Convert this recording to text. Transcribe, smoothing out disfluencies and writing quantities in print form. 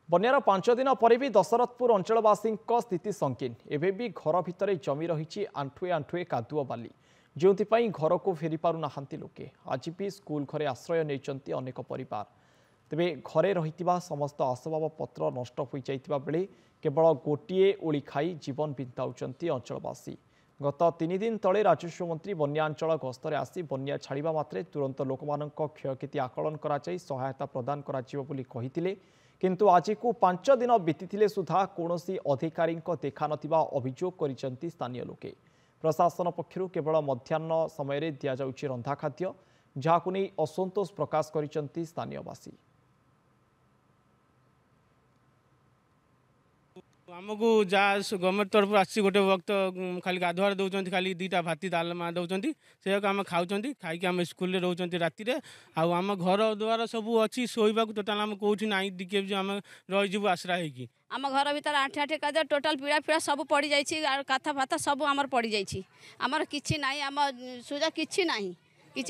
बन्यार 5 दिन पर भी दशरथपुर अंचलवासी स्थिति संकीर्ण एवं भी घर भितर जमी रही आंठुए आंठुए कादुआ बाली जो घर को फेरी पारु नाहांती लोके आज भी स्कूल घरे आश्रय नहीं अनेक परिवार तेबे घरे रही समस्त आसबाब पत्र नष्ट हो जाइतिबा बेले केवल गोटे ओली खाई जीवन बिताउछंती अंचलवासी गत 3 दिन तले राजस्व मंत्री बन्यांचल गस्तरे आसी बन्या छाड़ा मात्रे तुरंत लोकमानक क्षयक्षति आकलन कराई सहायता प्रदान करा किंतु आज को 5 दिन बीती सुधा कौन अधिकारी देखा नथिबा अभियोग करिसेंती स्थानीय लोके प्रशासन पक्षरु केवल मध्याह्न समय दि जाउछि रंधा खाद्य जहाकु नै असंतोष प्रकाश करिसेंती स्थानीयवासी। आमको जहाँ गवर्नमेंट तरफ आसी गोटे वक्त खाली गाधुआर दौरान खाली 2टा भाती डालमा दौरान से आम खाऊँ खाई आम स्कूल रोचे राति आम घर द्वार सब अच्छी शोवा टोटाल आम कौटी ना टिके आम रहीजु आश्रा हो आम घर भर आठे आठे का टोटाल पीड़ा पीड़ा सब पड़ जाए काथा फाथा सब आमर पड़ जामर कि आम सुजा कि ना कि